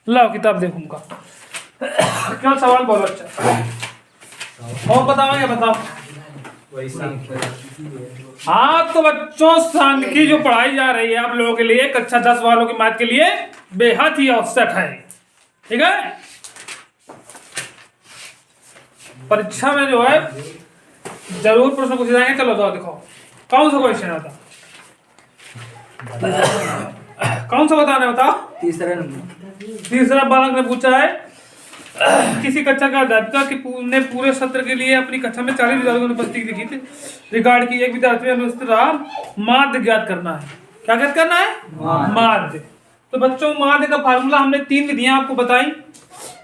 लाओ किताब देखूंगा। क्या सवाल बोलो अच्छा और बताओ, क्या बताओ। हाँ तो बच्चों सांख्यिकी जो पढ़ाई जा रही है आप लोगों के लिए कक्षा 10 वालों की मैथ के लिए बेहद ही आवश्यक है। ठीक है, परीक्षा में जो है जरूर प्रश्न पूछे जाएंगे। चलो तो दिखाओ कौन सा क्वेश्चन आता, कौन सा बताना है बताओ। तीसरा बालक ने पूछा है किसी कक्षा का अध्यापिका कि ने पूरे सत्र के लिए अपनी कक्षा में 40 विद्यार्थियों की उपस्थिति लिखी थी। रिकॉर्ड की एक विद्यार्थी में अनुपस्थित रहा, माध्य ज्ञात करना है। क्या ज्ञात करना है? माध्य। तो बच्चों माध्य का फार्मूला हमने 3 विधियां आपको बताई,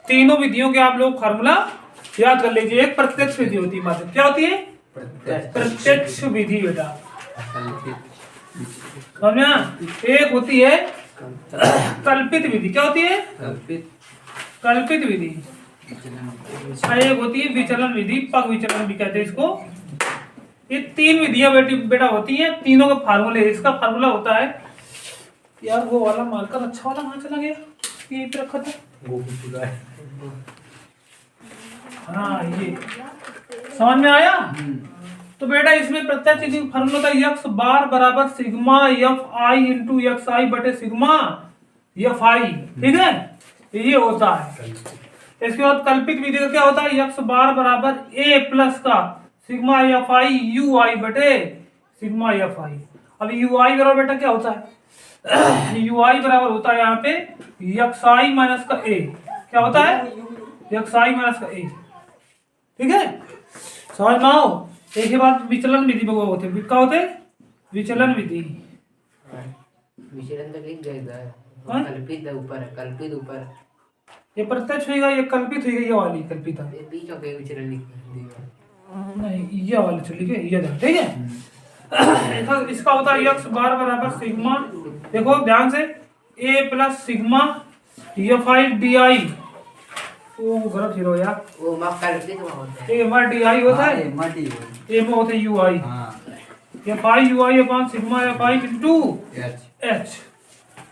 तीनों विधियों के आप लोग फार्मूला याद कर लीजिए। एक प्रत्यक्ष विधि होती है माध्य, क्या होती है? प्रत्यक्ष विधि बेटा, समझा। एक होती है कल्पित विधि, क्या होती है? कल्पित विधि। एक होती है विचलन विधि, पग विचलन भी कहते हैं इसको। ये 3 विधियां बेटा होती हैं, तीनों के फार्मूले। इसका फार्मूला होता है यार, वो वाला मार्कर अच्छा वाला कहाँ चला गया? यहीं पे रखा था। हाँ ये समझ में आया? तो बेटा इसमें प्रत्यक्ष विधि का फार्मूला था यक्स बार बराबर sigma F I into x i बटे सिग्मा एफ आई। ठीक है, ये होता है। इसके बाद कल्पित विधि का क्या होता है? यक्स बार बराबर ए प्लस का सिग्मा एफ आई यू आई बटे सिग्मा एफ आई। अब यू आई बराबर बेटा क्या होता है? यू आई बराबर होता है यहाँ पे यक्स आई माइनस का ए। क्या होता है? यक्स आई माइनस का ए। ठीक है, समझ में आओ। एक ही बात विचलन विधि होते, क्या होते? विचलन विधि। विचलन तो लिख गया है, कल्पित ऊपर है, कल्पित ऊपर। ये प्रत्यक्ष होगा, ये कल्पित होगा, ये वाली कल्पित है। ये बीच में विचलन लिख दिया नहीं, ये वाली चली गई, ये देखो। ठीक है, इसका होता है यक्स बार बराबर सिग्मा, देखो ध्यान से, A plus sigma F I D I. वो गलत हीरो यार, वो माफ कल्पित में होता है। ए में डी आई होता है, ए में होता है U I. F I U I upon sigma F I into H.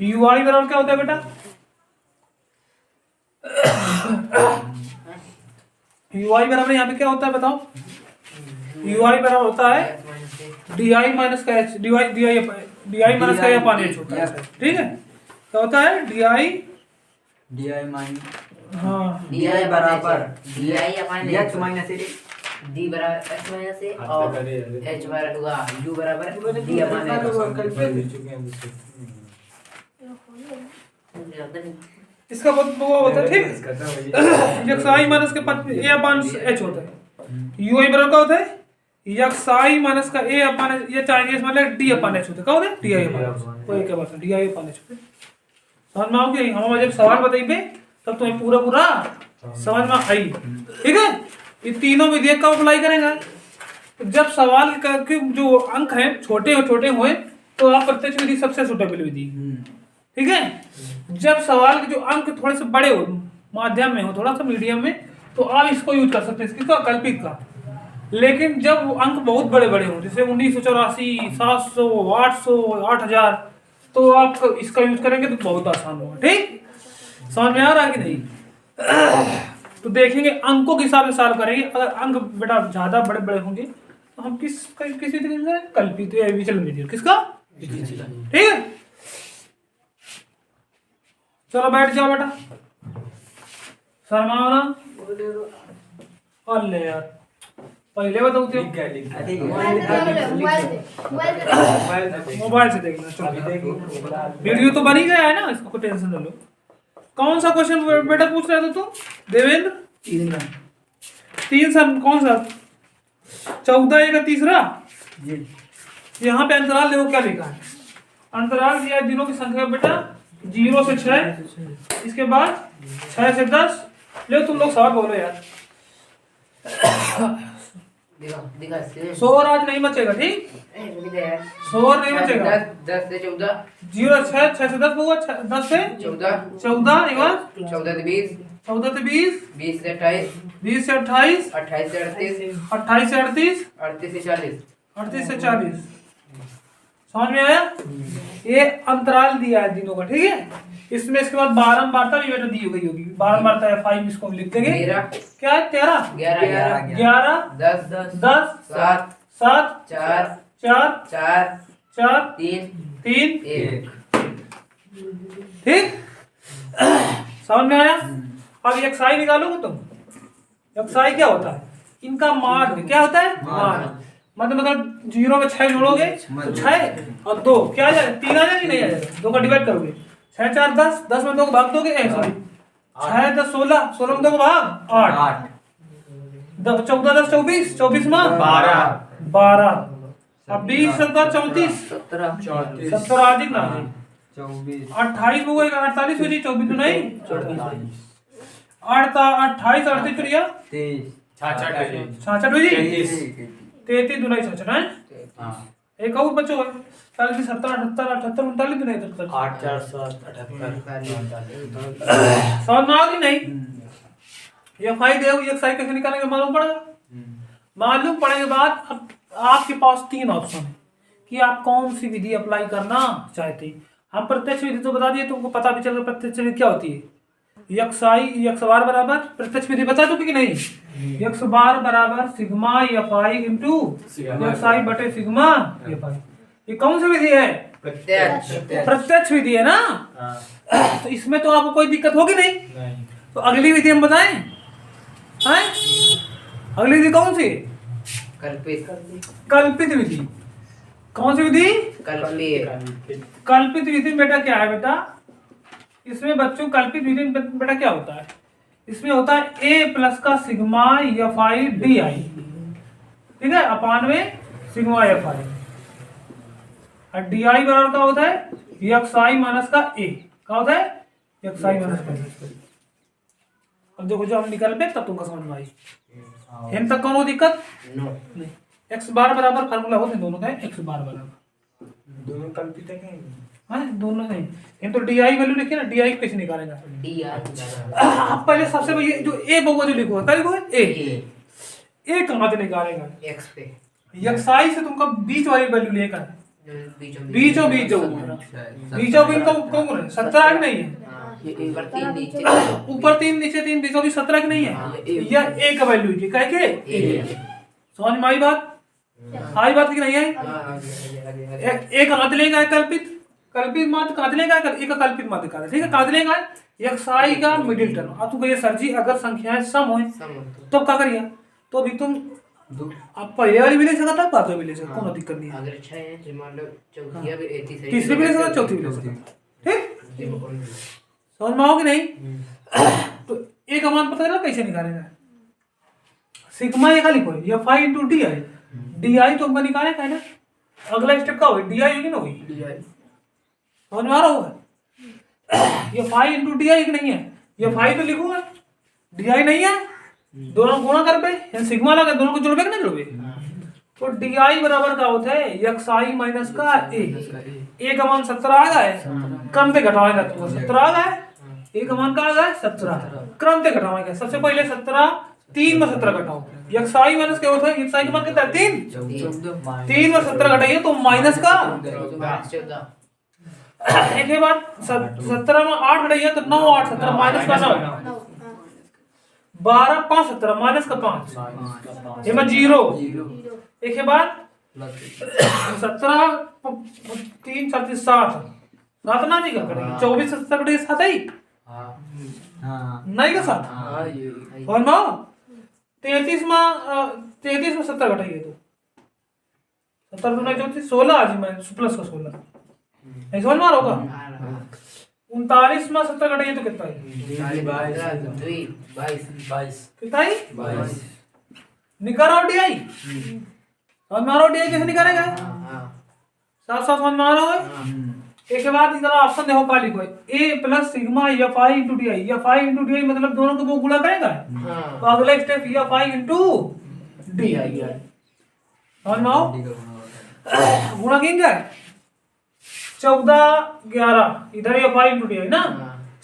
U I बराबर क्या होता है बेटा? यू आई बराबर यहाँ पे क्या होता है बताओ? यू आई बराबर होता है डी आई माइनस का एच, डी आई माइनस का अपॉन एच होता है। ठीक है, क्या होता है? डी आई माइनस, हाँ डी आई बराबर D I upon H minus A, D बराबर एच माइनस ए और एच बराबर हुआ यू बराबर डी अपॉन एच। इसका वो होता है। ठीक, यक्स आई माइनस के पद ए अपॉन एच होता है। यू आई बराबर क्या होता है? यक्स आई माइनस का ए अपॉन ये चाहिए मतलब डी अपॉन एच होता है। क्या होता है? D I upon H. वो एक बात है, डी आई अपॉन एच होता है। समझ में आओगे? हम जब सवाल बताइए तब तुम्हें पूरा समझ में आई। ठीक है, ये तीनों विधियां कब अप्लाई करेंगे? तो जब सवाल के जो अंक हैं छोटे हुए तो आप प्रत्यक्ष विधि सबसे सुटेबल विधि। ठीक है, जब सवाल के जो अंक थोड़े से बड़े हो, माध्यम में हो, थोड़ा सा मीडियम में, तो आप इसको यूज कर सकते हैं, किसका? कल्पित का। लेकिन जब अंक बहुत बड़े हो, जैसे 1984, 700, 800, 8000, तो आप इसका यूज करेंगे तो बहुत आसान होगा। ठीक, समझ में आ रहा है कि नहीं? तो देखेंगे अंकों के हिसाब से सॉल्व करेंगे। अगर अंक बेटा ज्यादा बड़े होंगे तो हम किसी तरीके से कल्पित विचलन विधि, किसका? ठीक है, चलो बैठ जाओ बेटा, शर्मा ना। अल्ले यार पहले बताओ मोबाइल से देखना। चलो वीडियो तो बन ही गया है ना, इसको कोई टेंशन न लो। कौन सा क्वेश्चन बेटा पूछ रहे थे तुम देवेंद्र? 3 सर कौन सा? 14 का तीसरा। यहाँ पे अंतराल देखो क्या लिखा है। अंतराल दिया है दिनों की संख्या बेटा 0 से 6, इसके बाद 6 से 10। ले तुम लोग सवाल बोलो यार। शोर आज नहीं मचेगा, ठीक? शोर नहीं मचेगा। 10 से 14, 0 6 से 10 होगा, 10 से 14, एक बार 14 से 20, 14 से 20, 20 से 28, 20 से 28, 28 से 38, 28 से 38, 38 से 40, 38 से 40। समझ में आया? ये अंतराल दिया है दिनों का। ठीक है, इसमें इसके बाद बारंबारता भी बेटा दी हो गई होगी, बारंबारता है 5, इसको हम लिख देंगे 13 क्या है 13 11 11 10 10 7 7 4 4 4 4 3 3 1 ठीक समझ में आया। अब एक्साई निकालोगे तुम। एक्साई क्या होता है, इनका मान क्या होता है, मान मतलब 0 में 6 जोड़ोगे तो 6 और 2 क्या आ जाएगा, 3 आ जाएगा नहीं आ जाएगा, 2 का डिवाइड करोगे 6 4 10, 10 में 2 को भाग दोगे, सॉरी 6 10 16, 16 में 2 को भाग 8, 14 10 24, 24 में 12, अब 20 17 34 17 अधिक ना 28 हो गएगा, 48 हो जी, 24 तो नहीं 28 38 चुनिया 66 हो जी, 33 दुनाई 66 है। एक और बच्चों 40 70 78 78 39 दुनाई 8 4 7 78 समझ में आ गई नहीं। ये फाइल है, ये साइड कैसे निकालेंगे मालूम पड़ेगा। मालूम पड़ने के बाद अब आपके पास 3 ऑप्शन है कि आप कौन सी विधि अप्लाई करना चाहते हैं। हम प्रत्यक्ष विधि तो बता दिए, तुमको पता भी चल रहा प्रत्यक्ष विधि क्या होती है। यक्स आई यक्स बार बराबर प्रत्यक्ष विधि बता चुकी कि नहीं, यक्स बार बराबर sigma F I into X I बटे सिग्मा एफ आई। ये कौन सी विधि है, प्रत्यक्ष विधि है ना। तो इसमें तो आपको कोई दिक्कत होगी नहीं। तो अगली विधि हम बताएं हैं, अगली विधि कौन सी, कल्पित विधि। कौन सी विधि, कल्पित विधि। बेटा क्या है बेटा, इसमें बच्चों कल्पित विधि बेटा क्या होता है, इसमें होता है ए प्लस का सिग्मा एफ आई डी आई, ठीक है, अपान में सिग्मा एफ आई, और डी आई बराबर का होता है यक्स आई माइनस का ए, क्या होता है यक्स आई माइनस का। अब देखो जो हम निकल पे तब तुमको समझ में आई, इन तक कौन हो दिक्कत नहीं। एक्स बार बराबर फार्मूला होते दोनों का, एक्स बार बराबर दोनों कल्पित है क्या, हाँ दोनों नहीं। इन तो डी आई वैल्यू लिखिए ना, डी आई कैसे निकालेगा, आप पहले सबसे पहले जो ए बहुआ जो लिखो क्या लिखो, ए कहाँ से निकालेगा, एक्स पे एक्स आई से तुमको बीच वाली वैल्यू लेकर बीचों बीच जो बीचों बीच कौन है 17 नहीं है, ऊपर 3 नीचे 3 बीचों बीच 17 की नहीं है, यह ए का वैल्यू है क्या के। समझ में आई बात, आई बात की नहीं है। एक कहाँ लेगा कल्पित, कल्पित माध्य कहाँ लेगा, एक कल्पित माध्य का, ठीक है, कहाँ लेगा एक्स आई का मिडिल टर्म। अब तुम कहिए सर जी अगर संख्याएं सम हो तो क्या करिए, तो अभी तुम आप पहले वाली भी ले सकता था, बाद में भी ले सकता, कोई दिक्कत नहीं है। अगर अच्छा है तो मान लो चौथी भी तीसरी भी ले सकता, चौथी भी ले सकता, ठीक समझ में आओगे नहीं। तो ए का मान पता चला कैसे निकालेगा, सिग्मा ए का लिखो F I into D I, D आई तो हमका निकालेगा ना। अगला स्टेप क्या होगा, डी आई होगी ना, होगी समझ में आ रहा होगा। ये फाई इंटू डी आई नहीं है, ये फाई तो लिखो डी आई नहीं है, दोनों गुणा कर पे सिग्मा लगा, दोनों को जोड़बे ना जोड़बे, तो डी आई बराबर का होता है एक्स आई माइनस का ए का मान 17 आ गया है, क्रम पे घटाएगा तो 17 आ गया है, ए का मान का आ गया है 17, क्रम पे घटाएगा। सबसे पहले 17 3 में 17 घटाओ, एक्स आई माइनस क्या होता है, एक्स आई का मान कितना है 3 में 17 घटाइए तो माइनस का 14। एक के बाद 17 में 8 घटाइए तो 9 8 17 माइनस का 9 12 5 17 माइनस का 5 ये में 0। एक के बाद 17 3 37 7 7 ना नहीं का 24 17 कटेगा 7 ही नहीं का 7 और 9 33 में 70 घटाइए तो 70 दूना 34 16 आज मैं प्लस का 16 ऐसा समझ मार होगा। 39 में 70 घटाइए तो कितना है 22 कितना है निकालो डीआई, समझ मारो डीआई कैसे निकालेगा, साफ साफ समझ मारो है। एक के बाद इधर ऑप्शन देखो का लिखो A plus sigma F I into D I, F I into D I मतलब दोनों को वो गुणा करेगा, तो अगला step F I into D I समझ में आओ, गुणा किंग 14 11 इधर F I into D I ना,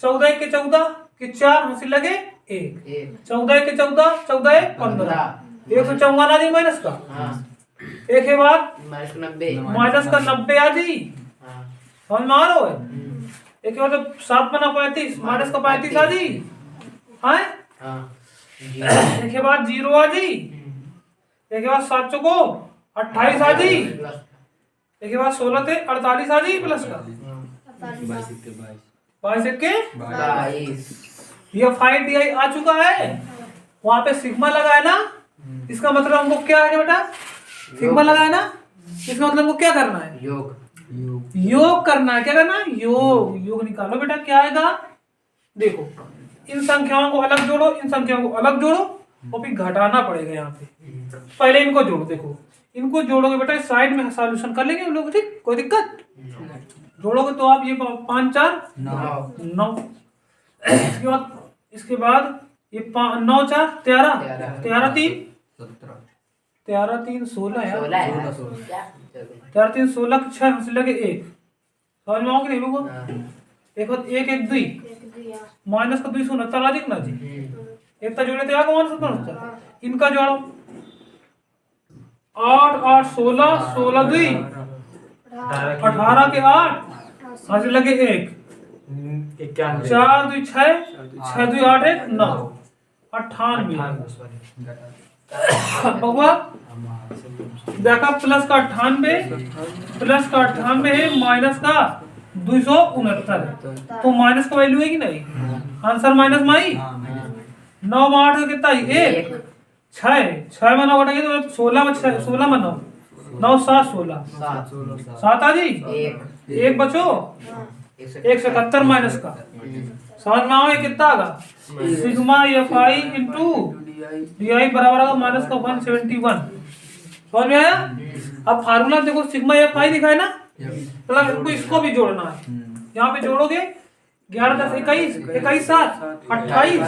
14 के 14 के 4 हंसी लगे 1 14 के 14 14 1 15 154 आ जी माइनस का, एक के बाद माइनस का 90 आ जी समझ में आ रहा है। एक के बाद 7 बना 35 माइनस का 35 आ जी हाँ एक के बाद 0 आ जी एक के बाद 7 चौको 28 आ जी एक के बाद 16 थे 48 आ जी प्लस का 22 के 22 ये 5 डी आ चुका है वहां पे सिग्मा लगा है ना इसका मतलब हमको क्या है बेटा सिग्मा लगा है ना इसका मतलब हमको क्या करना है योग करना है क्या करना है योग निकालो बेटा क्या आएगा देखो इन संख्याओं को अलग जोड़ो इन संख्याओं को अलग जोड़ो और फिर घटाना पड़ेगा यहाँ पे पहले इनको जोड़ो देखो इनको जोड़ोगे बेटा साइड में सॉल्यूशन कर लेंगे हम लोग ठीक कोई दिक्कत जोड़ोगे तो आप ये 5 4 9 इसके बाद ये 9 4 13 13 3 13 3 16 यार 13 3 16 6 हमसे लगे 1 समझ में आओगे नहीं लोगों एक बात 1 1 2 माइनस का 2 69 आ ना जी इतना जोड़े तो आगे माइनस का इनका जोड़ो 8 8 16 16 2 18 के 8 हमसे लगे 1 4 2 6 6 2 8 1 9 98 बउआ देखा प्लस का 98 है माइनस का 269 तो माइनस का वैल्यू है कि नहीं आंसर माइनस माई 9 में 8 कितना 1 6 में 9 घटाएंगे तो 16 में 16 में 9 9 7 16 7 आ जी एक बचो 171 माइनस का समझ में आओ ये कितना आगा sigma F I into D I बराबर आगा माइनस का 171 समझ में आया अब फार्मूला देखो सिग्मा एफ आई दिखा है ना मतलब इनको इसको भी जोड़ना है यहाँ पे जोड़ोगे 11 10 21 21 7 28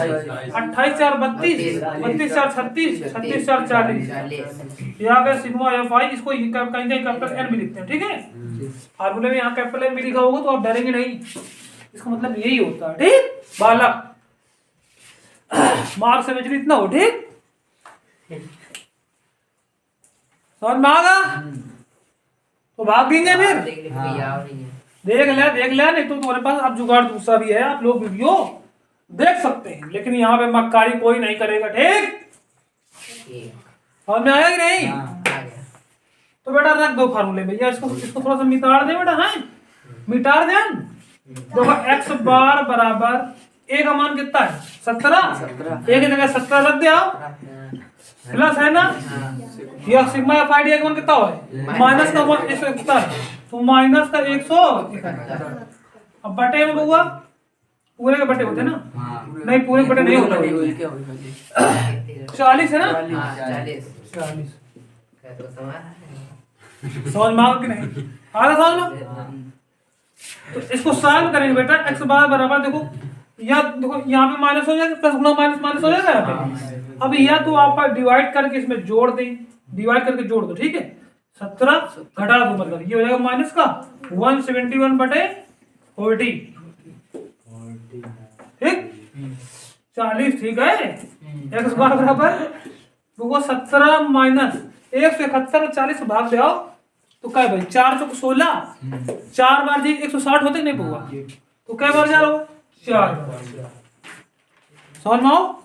28 4 32 32 4 36 36 4 40 यहाँ पे सिग्मा एफ आई इसको कहीं कहीं कैपिटल एन भी लिखते हैं ठीक है फार्मूले में यहाँ कैपिटल एन भी लिखा होगा तो आप डरेंगे नहीं इसका मतलब यही होता है ठीक बालक मार्क्स से बेचनी इतना हो ठीक समझ में आगा तो भाग देंगे फिर देख ले नहीं तो तुम्हारे पास अब जुगाड़ दूसरा भी है आप लोग वीडियो देख सकते हैं लेकिन यहाँ पे मक्कारी कोई नहीं करेगा ठीक समझ में आया कि नहीं तो बेटा रख दो फार्मूले में या इसको थोड़ा सा मिटाड़ दे बेटा हाँ मिटाड़ दे देखो एक्स बार बराबर ए का मान कितना है 17 ए की जगह 17 रख दे प्लस है ना यह सिग्मा एफ आई डी का मान कितना है माइनस का 171 तो माइनस का 100 अब बटे में बउआ पूरे के बटे होते हैं ना नहीं पूरे बटे नहीं होता 40 है ना 40 समझ में आओ कि नहीं आ रहा समझ में तो इसको सॉल्व करेंगे बेटा एक्स बार बराबर देखो या देखो यहाँ पे माइनस हो जाएगा प्लस गुना माइनस माइनस हो जाएगा यहाँ पे अब या तो आप डिवाइड करके इसमें जोड़ दें डिवाइड करके जोड़ दो ठीक है 17 घटा दो मतलब ये हो जाएगा माइनस का 171 बटे 40 ठीक 40 ठीक है एक्स बार बराबर देखो 17 माइनस 171 और 40 भाग दे आओ तो क्या भाई 4 चौक 16 4 बार जी 160 होते नहीं पहुआ तो क्या बार जा रहा हो 4 समझ में आओ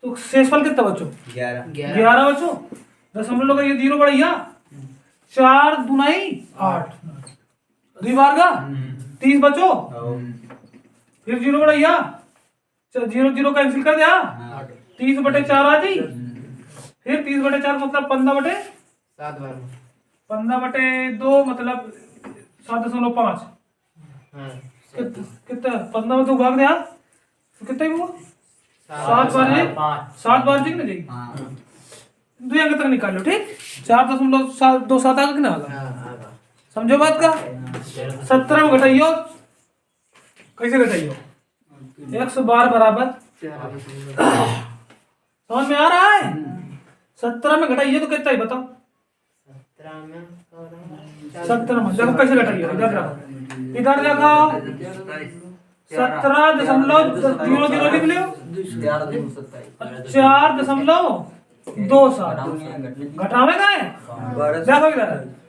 तो शेषफल कितना बच्चों 11 बच्चों दशमलव का ये 0 बढ़िया 4 दूनाई 8 2 बार का 30 बच्चों फिर 0 बढ़िया 0 0 कैंसिल कर दिया 30 बटे 4 आ जी फिर 30 बटे 4 मतलब 15 बटे 15 बटे 2 मतलब 7.5 कितना 15 में 2 भाग दिया तो कितना ही हुआ 7 बार जी ना जी 2 अंक तक निकालो ठीक 4.27 आगे कितना आगा समझो बात का 17 में घटाइयो कैसे घटाइयो 112 बराबर समझ में आ रहा है 17 में घटाइए तो कितना ही बताओ 17 में देखो कैसे घटाइए इधर देखो 17.00 लिख लियो 4.27 घटावे का है देखो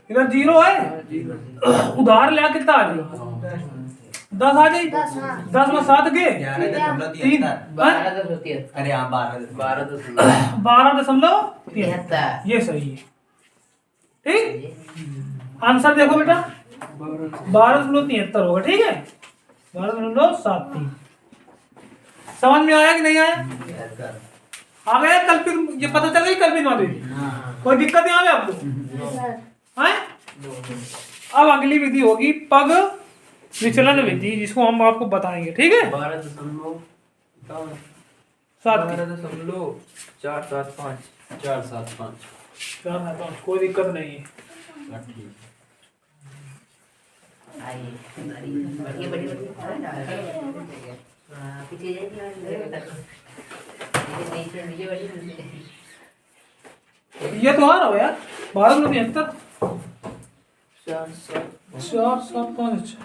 इधर 0 है उधार लिया कितना आ जाएगा 10 आ जाए 10 में 7 के 3 12.73 अरे हाँ 12.73 ये सही है। ठीक आंसर देखो बेटा 12.73 होगा। ठीक है 12.73 समझ में आया कि नहीं आया? आ गया कल्पित, ये पता चल गई कल्पित माध्वी? कोई दिक्कत यहाँ पे आपको? है अब अगली विधि होगी पग विचलन विधि, जिसको हम आपको बताएंगे। ठीक है 12.475 कोई दिक्कत नहीं है। पीछे ये तो आ रहा हो यार 12.73 4.7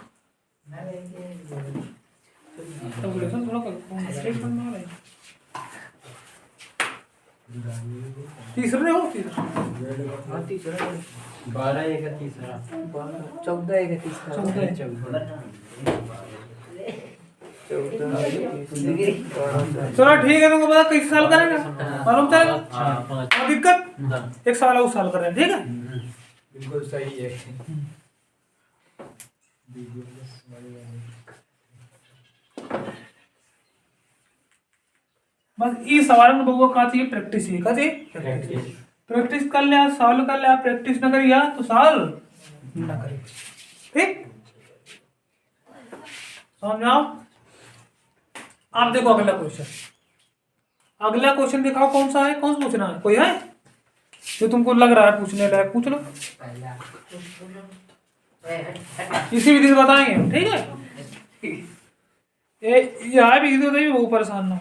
कैलकुलेशन थोड़ा मिस्टेक करना है। तीसरे हो तीसरा 14 चलो ठीक है, तुमको पता किस साल करेंगे मालूम चलेगा? और दिक्कत 1 साल उस साल कर रहे हैं। ठीक है बिल्कुल सही है। बस ये सवाल में बबुआ का चाहिए प्रैक्टिस ही का चाहिए प्रैक्टिस कर लिया सॉल्व कर लिया, प्रैक्टिस न करिया तो सॉल्व न करिए। ठीक समझाओ। आप देखो अगला क्वेश्चन, अगला क्वेश्चन दिखाओ कौन सा है, कौन सा पूछना है? कोई है जो तुमको लग रहा है पूछने लायक? पूछ लो, इसी विधि से बताएंगे हम। ठीक है यह विधि तो नहीं, वो परेशान ना हो।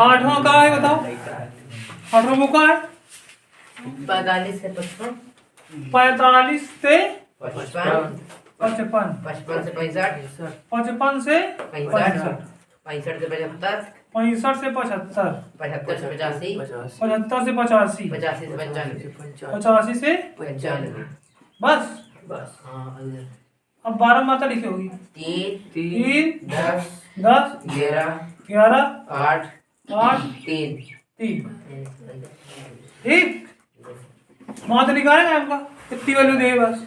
8वां का है बताओ, 8वां वो का है? 45 से 55 45 से 55 55 55 से 65 55 से 65 65 65 से 75 65 से 75 75 से 85 75 से 85 85 से 95 85 से 95 बस। बस हाँ अब 12 मात्रा लिखी होगी 3 10 10 11 11 8 8 3 3 ठीक। मात्र निकालेंगे आपका कितनी वैल्यू देगी बस।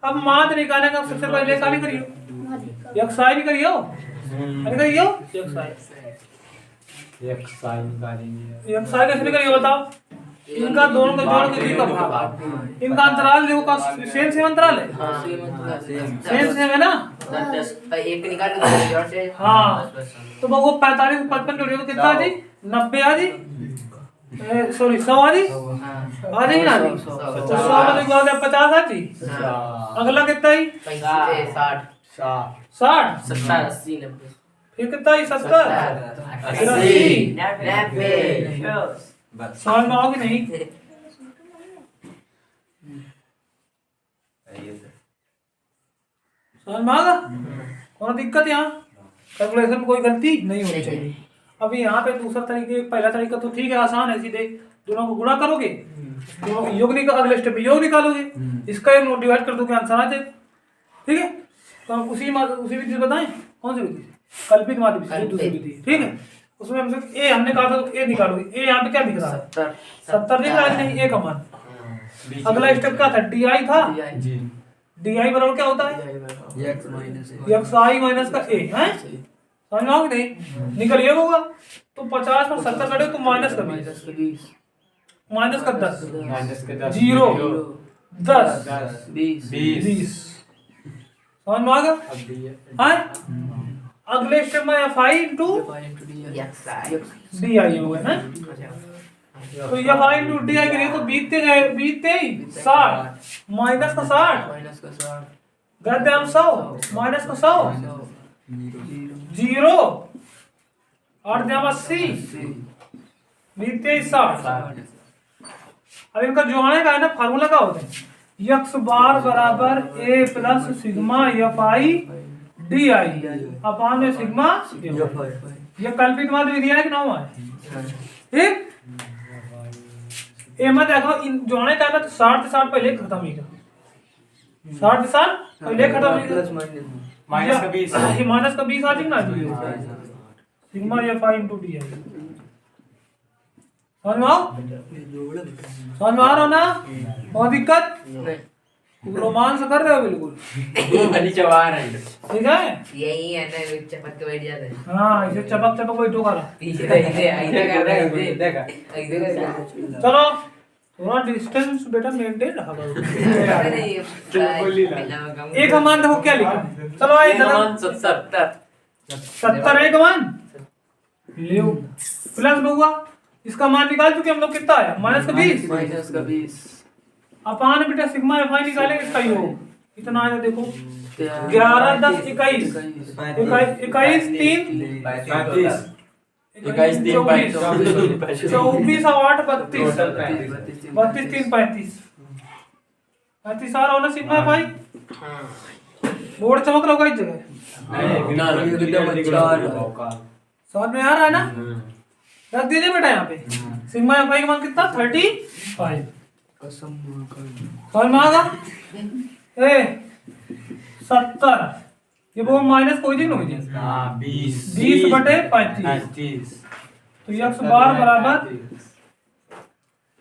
अब मात्र निकालने का सबसे पहले काली करियो, यक्षाई भी करियो, अरे करियो यक्षाई कैसे करियो बताओ? इनका दोनों का जोड़ के का भाग, इनका अंतराल देखो का सेम अंतराल है, सेम है ना? एक निकाल दो से हाँ तो वो 45 55 जोड़ियो तो कितना आ जाए? 90 आ जाए, सॉरी 100 आ जाए, आ जाए ना? तो 100 में तो 50 आ जाए। अगला कितना ही? 60 70 80 90 फिर कितना ही? 70 80 समझ में आओगे नहीं? समझ में आगा? कोई दिक्कत यहाँ कैलकुलेशन में कोई गलती नहीं होनी चाहिए। अभी यहाँ पे दूसरा तरीके, पहला तरीका तो ठीक है आसान है, सीधे दोनों को गुणा करोगे, दोनों को योग निकाल, अगले स्टेप में योग निकालोगे, इसका डिवाइड कर दोगे आंसर आ जाए। ठीक है तो हम उसी विधि बताएं, कौन सी विधि? कल्पित माध्य दूसरी विधि। ठीक है उसमें हम ए हमने कहा था ए निकालोगे, ए यहाँ पे क्या दिख रहा है? 70 दिख रहा है नहीं? ए का मान। अगला स्टेप क्या था? डी आई था। डी आई बराबर क्या होता है? एक्स आई माइनस का ए है। समझ में आओगे नहीं? निकल ये होगा तो 50 पर 70 कटे तो माइनस का 20 माइनस का 10 0 10 20 समझ में आ गया? अगले स्टेप में एफ आई इंटू डी आई होगा ना? तो एफ आई इंटू डी आई करिए तो बीतते 60 माइनस का 60 गद्दे हम 100 माइनस का 100 0 और दे 80 बीतते 60। अब इनका जोड़ने का है ना, फार्मूला क्या होता है? यक्स बार बराबर A plus sigma F I D I upon में सिग्मा। ये कल्पित माध्य विधि है कि नौ है? ठीक ए मत देखो इन जोड़ने का है ना तो 60 से 60 पहले खत्म ही का 60 साल पहले खत्म हो गया माइनस का 20 ये माइनस का 20 आ जाएगा ना जी sigma F I into D I समझ में आओ समझ में आ रहा ना बहुत दिक्कत रोमांस कर रहे हो बिल्कुल वाली चवार है ठीक है यही है ना चपक के बैठ जाता है हाँ इसे चपक चपक बैठो करा पीछे ऐसे ऐसे कर रहा है ऐसे देखा ऐसे कर रहा है चलो थोड़ा डिस्टेंस बेटा मेंटेन रखा करो अरे नहीं ये एक मान देखो क्या लिखा है चलो आइए मान 70 70 एक मान ले प्लस में हुआ इसका मान निकाल चुके हम लोग कितना आया माइनस का 20 माइनस का 20 अपन बेटा सिग्मा एफ आई निकालेंगे इसका योग कितना आया देखो 11 10 21 21 3 35 21 3 24 और 8 32 32 3 35 35 आ रहा हो ना सिग्मा एफ आई बोर्ड चमक रहा होगा इस जगह ना समझ में आ रहा है ना रख दीजिए बेटा यहाँ पे सिग्मा एफ आई का मान कितना 35 समझ में आ गया ए 70 ये वो माइनस कोई दिन हो जाए हां 20 20 बटे 35 30 तो ये x बार बराबर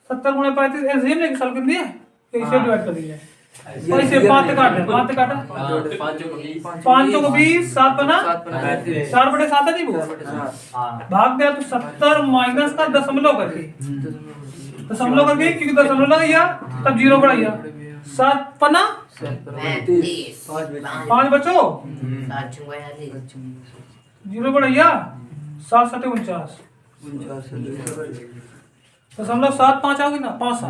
70 गुणे 35 एलसीएम लेके सॉल्व कर दिया कैसे डिवाइड कर दिया पैसे 5 काटा 5 को 20 7 बना 4 बटे 7 नहीं वो भाग दिया तो 70 माइनस का दशमलव करके क्योंकि दशमलव लगाया तब जीरो बढ़ाइया 7 पना 5 बचो जीरो बढ़ाइया 7 7 49 दशमलव 7 5 आओगी ना 5 7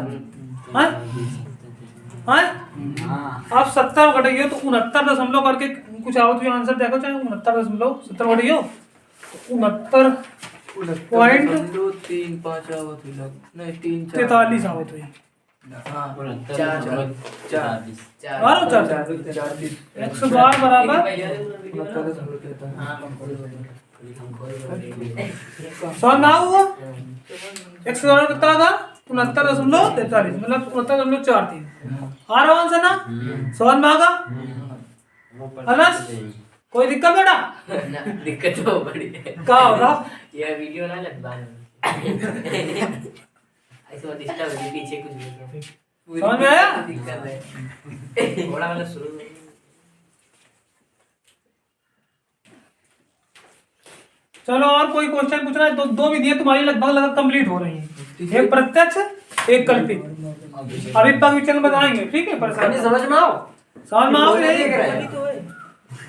हाँ आप 70 घटाइए तो 69 करके कुछ आओ तो आंसर देखो चाहे 69.70 घटाइयो 69.43 आवत हुई एक्स बार बराबर सौ ना हुआ एक्स बार कितना था 69.43 मतलब 69.43 आ रहा आंसर ना समझ में आगा अनस कोई दिक्कत बेटा दिक्कत तो बड़ी है क्या हो रहा ये वीडियो ना लग बा ऐसे डिस्टर्ब है पीछे कुछ नहीं समझ में आया दिक्कत है थोड़ा मतलब शुरू में चलो और कोई क्वेश्चन पूछना है तो दो विधियां तुम्हारी लगभग कंप्लीट हो रही हैं एक प्रत्यक्ष एक कल्पित अभी पग विचलन बताएंगे ठीक है परेशानी समझ में आओ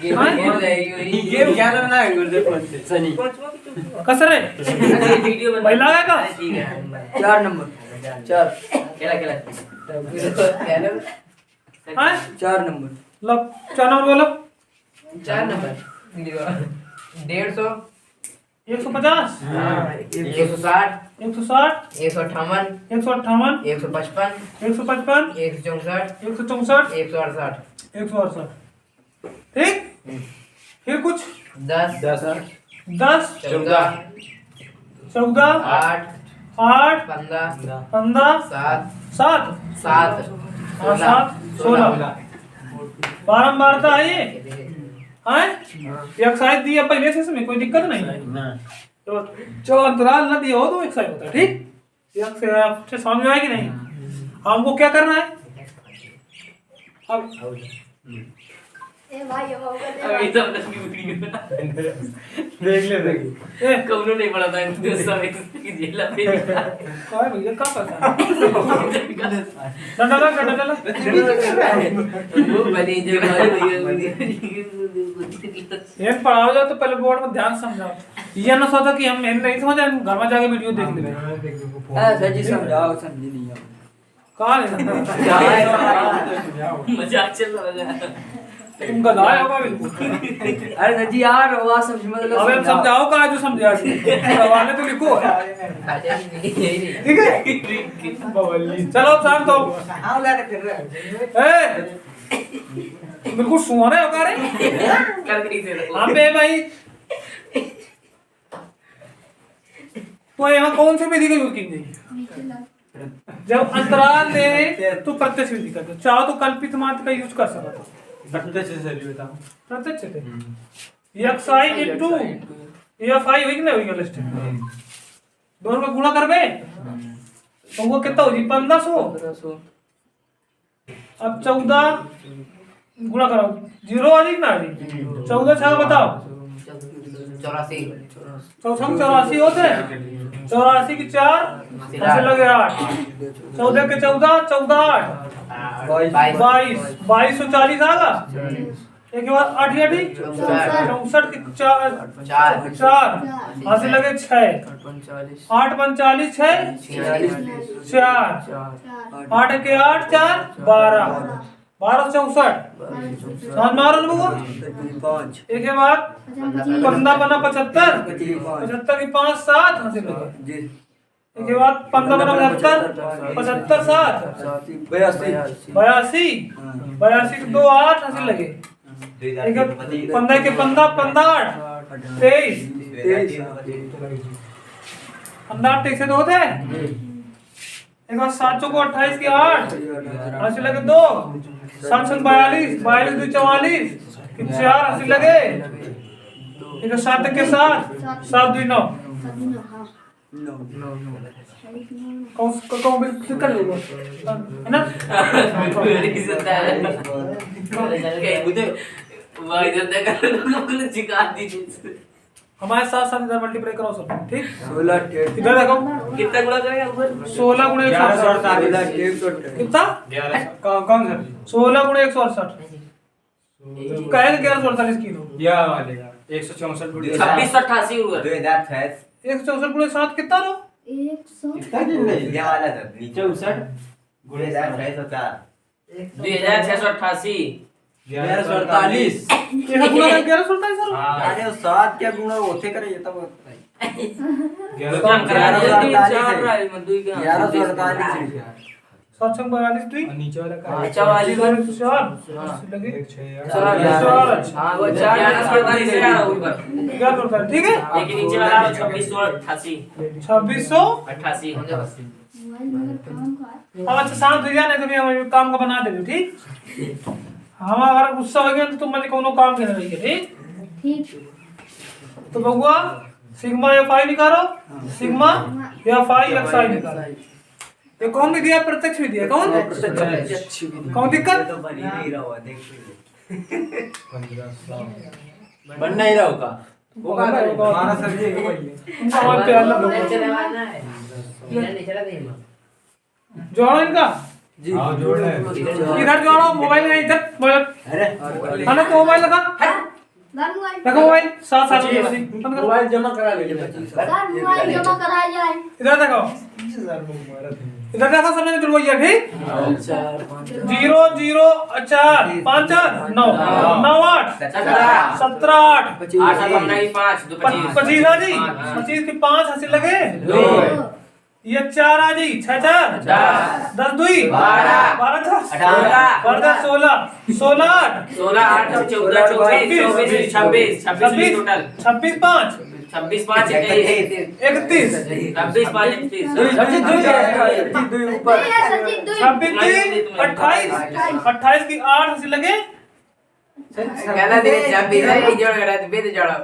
गेम क्या करना है गुरुदेव सनी कसरे वीडियो बना भाई लगा का ठीक है 4 नंबर 4 खेला हां 4 नंबर लो 4 नंबर बोलो 4 नंबर 150 150 160 160 158 158 155 155 164 164 168 168 ठीक फिर कुछ 10 10 14 14 8 8 15 15 7 7 7 7 16 बारंबारता है ये हैं एक्सरसाइज दिया पहले से इसमें कोई दिक्कत नहीं तो जो अंतराल ना दिया हो तो एक्सरसाइज होता है ठीक एक्सरसाइज समझ में आया कि नहीं हमको क्या करना है अब अभी तो देख ले कौनो नहीं पड़ा था दोस्त सब की जेल पे काय भैया का पता डंडा वो बने जो ये पढ़ाओ जाओ तो पहले बोर्ड में ध्यान समझाओ ये ना सोचो कि हम नहीं समझे हम घर में जाके वीडियो देख लेंगे सर जी समझाओ समझी नहीं आओ कहां है मजाक चल रहा है तुम गधा होगा बिल्कुल अरे सर जी यार आवाज समझ मतलब अब हम समझाओ का जो समझा सवाल तो लिखो ठीक है चलो शांत हो बिल्कुल सुहाने होगा रे हम पे भाई तो यहाँ कौन सी विधि का यूज की गई जब अंतराल ले तो प्रत्यक्ष विधि कर दो, चाहो तो कल्पित मात्र का यूज कर सकते हो। प्रत्यक्ष से भी बताओ। प्रत्यक्ष थे xi इनटू fi होगी ना, होगी लिस्ट दोनों का गुणा करबे तो वो कितना हो जी 1500। 1500 अब 14 गुणा करो, 0 आ जी ना जी, 14 छा बताओ 84 84 होते हैं, 84 की 4 ऐसे लगे 8, 14 के 14 14 8 22 2240 आगा। एक के बाद 8 64 की 4 ऐसे लगे 6 8 45 6 4 8 के 8 4 12 12 64 समझ मारो ना वो। एक के बाद 15 बना 75 75 की 5 7 ऐसे लगे। एक के बाद 15 बना 75 75 7 82 की 2 8 ऐसे लगे। एक 15 के 15 15 8 23 15 23 से 2 थे। एक बार 7 को 28 की 8 ऐसे लगे 2 7 42 42 2 44 की 4 ऐसे लगे। एक 7 के 7 7 2 9 कौन बिल्कुल कर लो है ना। हमारे साथ साथ इधर मल्टीप्लाई करो सब, ठीक 16 इधर देखो कितना गुणा करेगा ऊपर 16 गुणे 1148 कितना कौन सा 16 गुणे 168 कहे 1148 किलो यह वाले 164 गुणे 2688 ऊपर 2028 164 गुणे 7 कितना रो 100 कितना दिन नहीं ये वाला था नीचे 64 गुणे 2604 2688 1148 ये गुणा 1148 सर। अरे 7 क्या गुणा होते करे ये तब 1148 7 छंग 42 2 नीचे वाला का अच्छा वाली 4 लगे 4 हाँ वो 4 से आ रहा ऊपर क्या करता है, ठीक है लेकिन नीचे वाला 2688 2688। मोबाइल में काम का अब अच्छा शांत हो जाने तो भी हम काम का बना देंगे, ठीक। हम अगर गुस्सा हो गया तो तुम मुझे कोनो काम के नहीं है, ठीक। ठीक तो बबुआ सिग्मा fi निकालो, सिग्मा fi xi निकालो। ये कौन भी दिया प्रत्यक्ष भी दिया कौन कौन दिक्कत तो बन ही नहीं रहा देख बनना ही रहा होगा हमारा सर जी को बोलिए उनका हमारे प्यार लगा जोड़ो इनका जी हां जोड़ रहे हैं इधर जोड़ो, मोबाइल में इधर मोबाइल खाना तो मोबाइल लगा सर मोबाइल रखो मोबाइल साथ साथ मोबाइल जमा करा लीजिए सर मोबाइल जमा कराया जाए। इधर देखो इधर देखो सबने जुड़वाइए, ठीक 4 5 0 0 4 5 9 9 8 17 8 25 आ जी 25 की 5 हंसी लगे ये 4 आ जी 6 4 10 2 12 10 12 16 16 8 16 8 14 24 26 26 टोटल 26 5 26 5 21 31 26 5 31 2 ऊपर नहीं है सर जी 2 26 3 28 28 की 8 हंसी लगे। कहना दे जब भी है जोड़ करा दे जोड़ो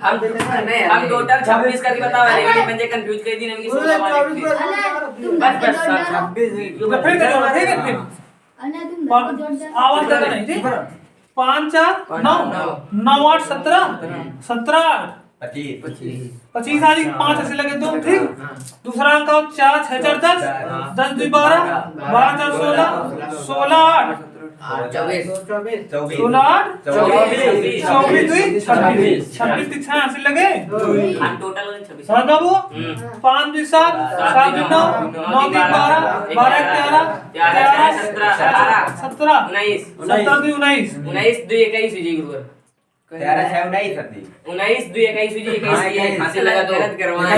हम टोटल 26 करके बताओ लेकिन मुझे कंफ्यूज कर दी नहीं 16 वाले बस 26 तो फिर तो जोड़ो, ठीक है फिर अने तुम जोड़ दे आवाज देना नहीं, ठीक 5 4 9 9 8 17 17 8 25 आ जी 5 ऐसे लगे 2, ठीक। दूसरा अंक 4 6 4 10 10 2 12 12 4 16 16 8 24 16 8 24 26 26 की 6 ऐसे लगे हम टोटल 26 समझ बाबू 5 2 7 7 2 9 9 3 12 12 11 17 19 17 2 19 19 2 21 जी गुरु 13 6 नहीं करती 19 2 21 जी 21 ये हाथ लगा तो गलत करवाए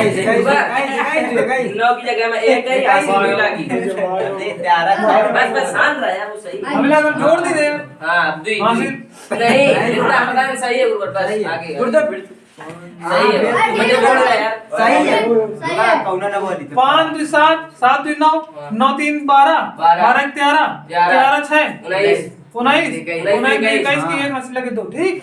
9 की जगह में 1 ही हाथ में लगी बस बस शांत रहा यार वो सही हमने अगर जोड़ दी दे हां अब 2 हां नहीं इतना हमारा सही है गुरु बस आगे सही है मुझे बोल रहा है यार सही है सही है। कौना ना बोली 5 2 7 7 2 9 9 3 12 12 1 13 13 6 19 19 21 21 की एक हंसी लगे दो ठीक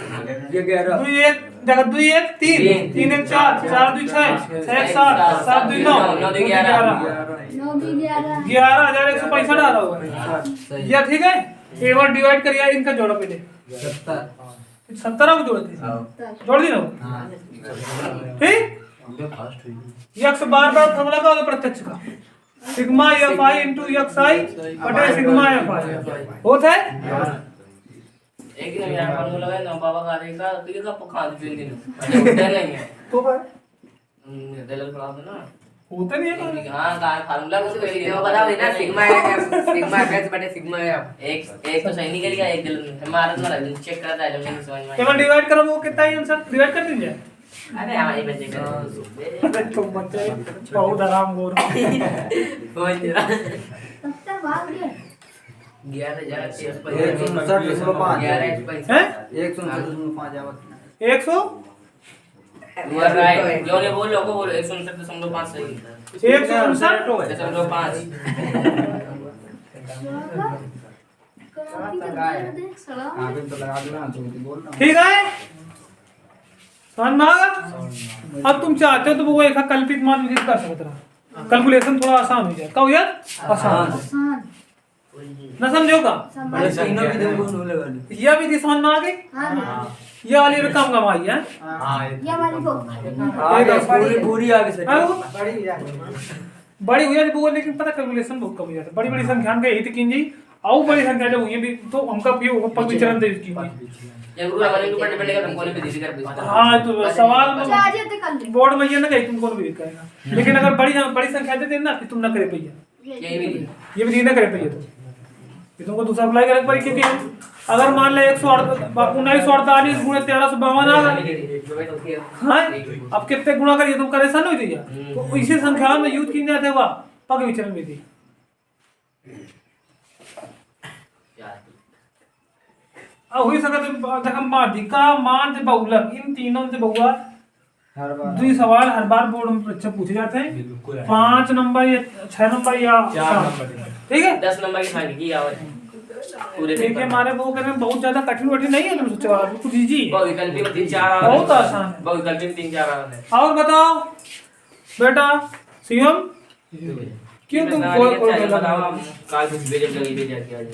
ये 11 2 1 जगह 2 1 3 3 1 4 4 2 6 6 1 7 7 2 9 9 2 11 9 भी 11 11,165 आ रहा होगा ये ठीक है एक बार डिवाइड करिए इनका जोड़ो पहले 17 को जोड़ दे जोड़ दी ना ठीक यक्स बार बार फॉर्मूला का होगा प्रत्यक्ष का sigma F I into X I बटे सिग्मा एफ आई होता है एक दिन यार फार्मूला है ना बाबा का रेखा तो ये का पका दे दिन डर नहीं है तो भाई दलाल खड़ा ना होता नहीं है हां का फार्मूला को तो ये बताओ ना सिग्मा एफ बटे सिग्मा एफ एक तो सही निकल गया एक दिल हमारा ना चेक करता है जब नहीं समझ में केवल डिवाइड करो वो कितना है आंसर डिवाइड कर दीजिए अरे हमारे बच्चे कर तुम बच्चे बहुत आराम गोर बोल दे 70 भाग दिए 159.5 हैं 159.5 आवत 100 यू आर राइट जो ने बोल लोगो बोलो 159.5 सही 159 आगे तो लगा देना तो बोल ना ठीक है समझ में आ गया अब तुम चाहते हो तो वो एक कल्पित मान विदित कर सकते हो कैलकुलेशन थोड़ा आसान हो जाए कहो यार आसान ना समझोगा यह विधि समझ में आ गई ये वाली भी कम कमाई है पूरी आगे से बड़ी हुई है लेकिन पता कैलकुलेशन बहुत कम हो जाता है बड़ी बड़ी संख्या के हित कीजिए आओ बड़ी संख्या जब हुई भी तो हमका भी पग विचरण दे कीजिए ये गुरु हमारे ऊपर डिपेंड करेगा तुमको भी दीदी कर हाँ तो सवाल बोर्ड में ये ना कहीं तुमको भी करेगा लेकिन अगर बड़ी संख्या दे देना फिर तुम ना करे भैया यही भी ये भी ना करे भैया तो फिर तुमको दूसरा अप्लाई करना पड़ेगा क्योंकि अगर मान ले 1948 गुणे 1352 आ गए हाँ अब कितने गुणा करिए तुम परेशान हो भैया तो इसी संख्या में यूज की जाते हुआ पग विचरण विधि हुई सकता जब माध्यिका मान से बहुलक इन तीनों से बहुआ दो सवाल हर बार बोर्ड में परीक्षा पूछे जाते हैं 5 नंबर या 6 नंबर या 4 नंबर ठीक है 10 नंबर की फाइनल की आवे पूरे ठीक है हमारे वो कहते हैं बहुत ज्यादा कठिन नहीं है तुम सोचे वाला कुछ इजी है बहुविकल्पी में 3-4 बहुत आसान है बहुविकल्पी में 3-4 आवे और बताओ बेटा सीएम क्यों तुम कोई बताओ काल कुछ भेज लगी भेज जाती आज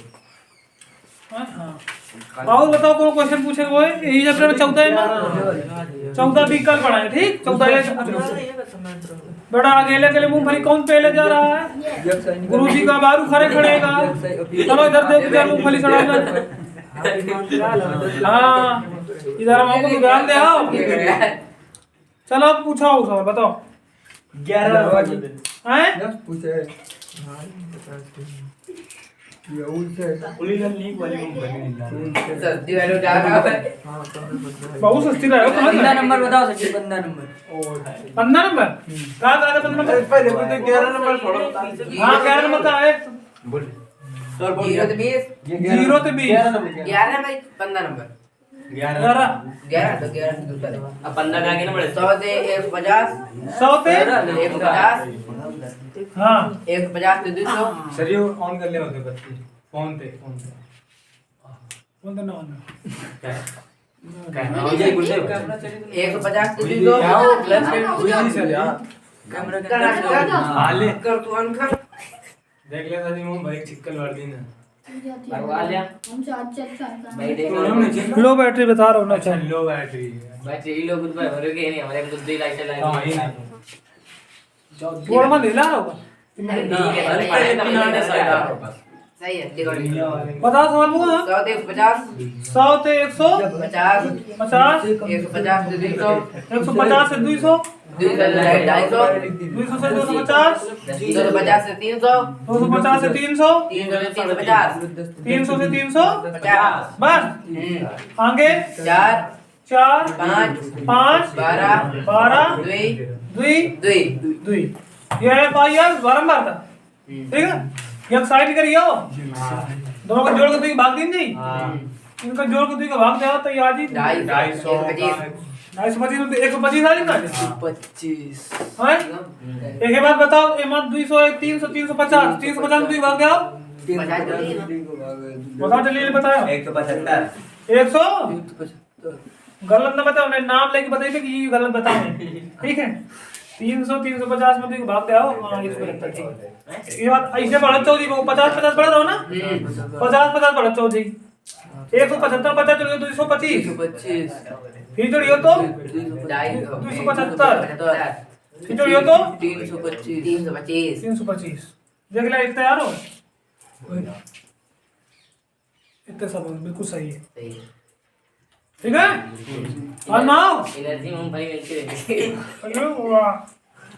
और बताओ कौन क्वेश्चन पूछे वो है यही चैप्टर में 14 है ना 14 विकल्प पढ़ा है ठीक 14 बेटा अकेले मूंगफली कौन पहले जा रहा है गुरुजी का बारू खड़े खड़ेगा चलो इधर देख इधर मूंगफली चढ़ा हाँ इधर हम आपको ध्यान दे आओ चलो अब पूछो सवाल बताओ 11 हैं पूछे ये उनसे ओरिजिनल लीक वाली मूंगफली सस्ती वाली उठा रहा है बहुत सस्ती रहा है 15 नंबर बताओ सच्ची 15 नंबर 15 नंबर कहाँ कहाँ था 15 नंबर पहले तो 11 नंबर छोड़ो बता हाँ 11 नंबर का है बोल 0 से 20 0 से 20 11 भाई 15 नंबर 11 11 तो 11 से दूसरा अब 15 का आगे नंबर 100 से 150 100 से 150 हाँ 150 से 200 सर ये ऑन कर ले होते बच्चे फोन पे कौन सा नाम है क्या हो जाए गुड्डे 150 से 200 प्लस वही चल यार कैमरा हाले कर तू अनकर देख ले साथी मुंह भाई चिक्कल वार दी ना करवा लिया हम चल भाई देख लो बैटरी बता रहा हूँ ना अच्छा लो बैटरी बच्चे ये लोग भाई भरे के नहीं हमारे कुछ दे लाइट चलाए हां ये नहीं बोर्ड में नीला होगा सही है देखो बताओ सवाल हुआ 100 से 150 100 से 150 50 150 150 से 200 150 से 200 200 से 250 200 से 250 250 से 300 250 से 300 300 से 350 300 से 350 बस आगे 4 4 5 5 12 12 2 2 ये है पाइया बारंबार था ठीक है एक साइड करिए दोनों का जोड़ के 2 भाग दीजिए हां इनका जोड़ के 2 का भाग देगा तो ये आ जी 250 225 में 125 आ जाएगा 25 हैं एक ही बात बताओ ये मत 200 300 350 350 में भाग जाओ बता जल्दी बताओ 175 100 गलत ना बताओ नहीं नाम लेके बताइए कि ये गलत बताओ ठीक है 300 350 में भाग जाओ हाँ 175 ये बात ऐसे बढ़ा चौधरी 50 बढ़ा रहो ना 50 बढ़ा चौधरी 175 50 चलिए 225 फिर जोड़ियो तो 275 फिर जोड़ियो तो 325 देख ले इतना यार हो इतने सब बिल्कुल सही है ठीक है और नाउ एनर्जी मुंबई में के अरे वाह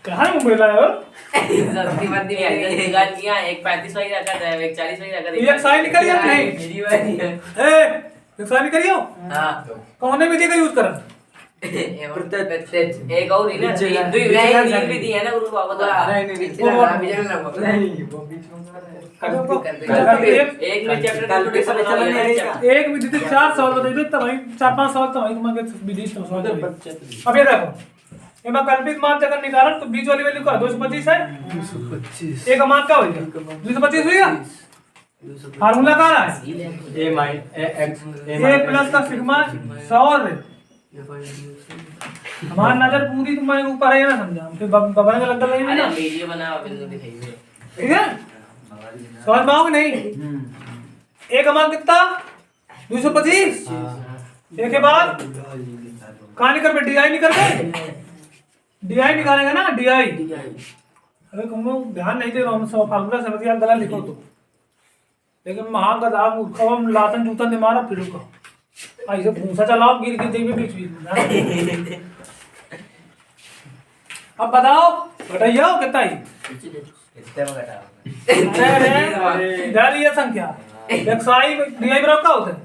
कहाँ है मुंबई लाया हो सस्ती बंदी में आई निकाल किया एक 35 वाली रखा था एक 40 वाली रखा था एक साइड निकल गया नहीं मेरी वाली है ए एक साइड निकल गया हां कौन विधि का यूज कर एक और ही ना दो भी दी है ना गुरु बाबा का एक में चैप्टर एक विधि से 4 सवाल बताइए तो भाई 4-5 सवाल तो भाई तुम्हारे विधि से सवाल अब ये देखो ये मैं कल्पित मान अगर निकाला तो बीच वाली वैल्यू का 225 है 225 एक मान का होगा 225 हुआ फार्मूला क्या है a प्लस का सिग्मा 100 हमारी नजर पूरी तुम्हारे ऊपर है ना समझा फिर बबन का लगता नहीं ना वीडियो बनाओ बिल्कुल दिखाइए ठीक है समझ पाओगे नहीं एक अमाउंट कितना 225 एक के बाद कहाँ निकल पे डीआई निकल पे डीआई निकालेगा ना डीआई अरे तुम लोग ध्यान नहीं दे रहा हूँ सब फार्मूला समझ यार गला लिखो तो लेकिन महागधा मूर्खम लातन जूतन ने मारा फिर को ऐसे भूसा चलाओ गिर गिर देवी बीच बीच अब बताओ बताइए कितना ही इतने में घटा अरे इधर ये संख्या xi डीआई बराबर का होता है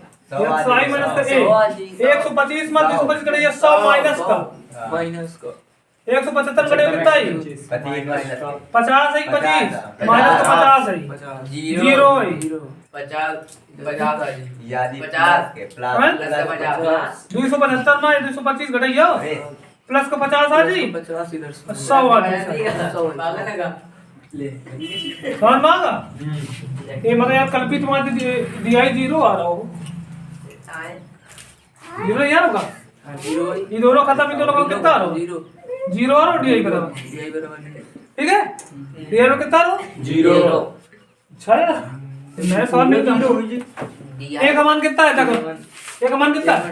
xi माइनस का a 125 में 225 कटे ये 100 माइनस का 175 कटे कितना ही 50 है 25 माइनस का 50 है 0 है 50 यादी 50 के हाँ? प्लस 275 में 225 घटाइयो प्लस का 50 आ जी 100 आ जी कौन मांगा ये मतलब यार कल्पित मान डीआई 0 आ रहा हो 0 यार होगा ये दोनों खत्म इन दोनों का कितना आ रहा हो 0 आ रहा हो डीआई बराबर ठीक है डीआई में कितना आ रहा हो 0 अच्छा यार मैं सवाल नहीं जानता एक अमान कितना है देखो एक अमान कितना है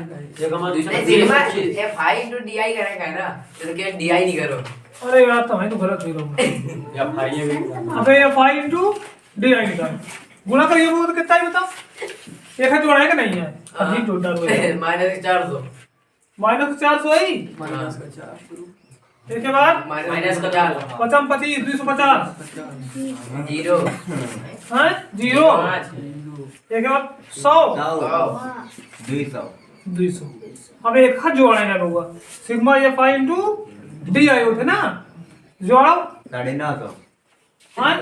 फाई इनटू डीआई करेगा ना तो क्या डीआई नहीं करो अरे यार तो मैं तो गलत ही रहूंगा अबे ये 5 इनटू डीआई निकाल गुणा करिए वो तो कितना है बताओ एक है जोड़ा है कि नहीं है अभी टोटल हुआ माइनस 400 -400 ही इसके बाद माइनस का 4 पचम 25 250 0 हाँ 0 एक बाद 100 200 अब एक हाथ जोड़ा है ना बउआ सिग्मा ये 5 इनटू डी आई होते ना जोड़ो 950 हाँ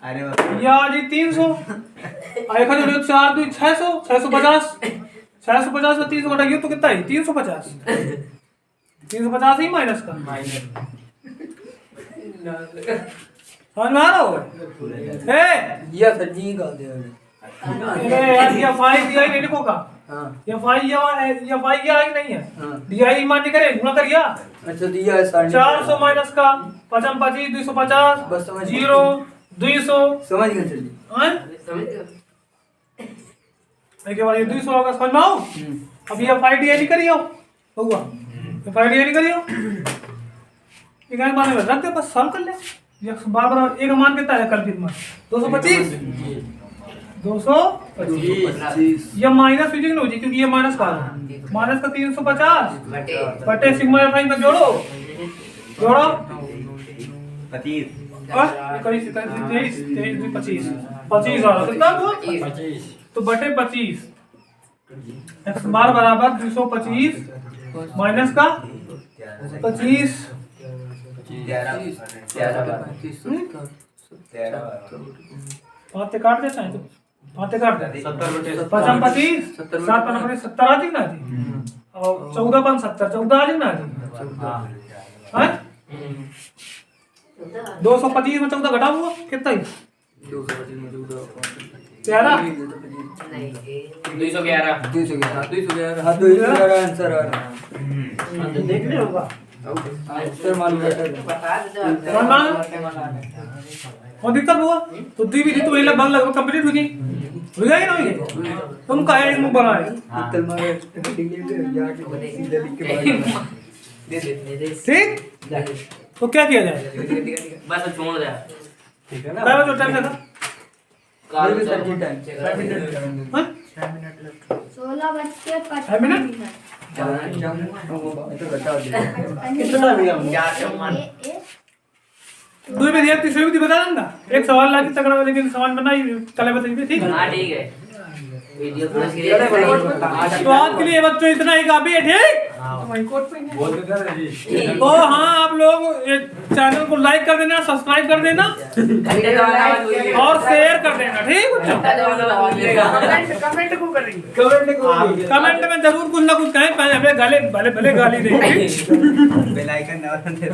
अरे या जी 300 एक हाथ जोड़ो 4 2 600 650 650 में 300 घटाइए तो कितना है 350 350 ही माइनस का समझ में आ रहा हो ये सर जी का दे यार ये 5 डी आई नहीं लिखोगा हां ये 5 या 5 या आई नहीं है डी आई मान नहीं करे गुणा करिया अच्छा दिया है 400 माइनस का 55 250 बस समझ 0 200 समझ गए सर जी हैं एक बार ये 200 होगा समझ में आओ अब ये 5 डी आई नहीं करियो होगा ये 5 डी आई नहीं करियो एक आगे मान रख दे बस सॉल्व कर ले ये बार एक मान कितना है कल्पित मान 225 225 ये माइनस फिजिक नहीं होगी क्योंकि ये माइनस का माइनस का 350 बटे सिग्मा एफ में जोड़ो 25 25 आ रहा कितना हुआ तो बटे 25 x बार बराबर 225 माइनस का 25 पाते काट देता है तो पाते काट दे 70 55 7 70 आ जी ना जी और 14 14 आ जाए ना हाँ 225 में 14 घटा हुआ कितना ही 11 211 हाँ 211 आंसर आ रहा है देख ले होगा आंसर मालूम कौन मांगा और दिक्कत हुआ तो दी भी थी तो ये लगभग कंप्लीट हुई हो जाएगी ना हुई तुम कहे एक मुंह बनाए इतल मारे जाके सीधे लिख के ठीक तो क्या किया जाए बस छोड़ दे ठीक है ना मैं जो टाइम था काल भी सर सर टाइम हाँ 16 मिनट तो घटा दे कितना भी हम दो में दिया तीसरे भी बता दूंगा एक सवाल ला के तगड़ा लेकिन सवाल बनाई कल बताइए ठीक हां ठीक है वीडियो पूरा तो आज के लिए बच्चों इतना ही काफी है ठीक बोल के कर जी तो हाँ आप लोग चैनल को लाइक कर देना सब्सक्राइब कर देना और शेयर कर देना ठीक बच्चों कमेंट को करेंगे कमेंट में जरूर कुछ ना कुछ कहें पहले भले गाली देंगे बेल आइकन दबा दे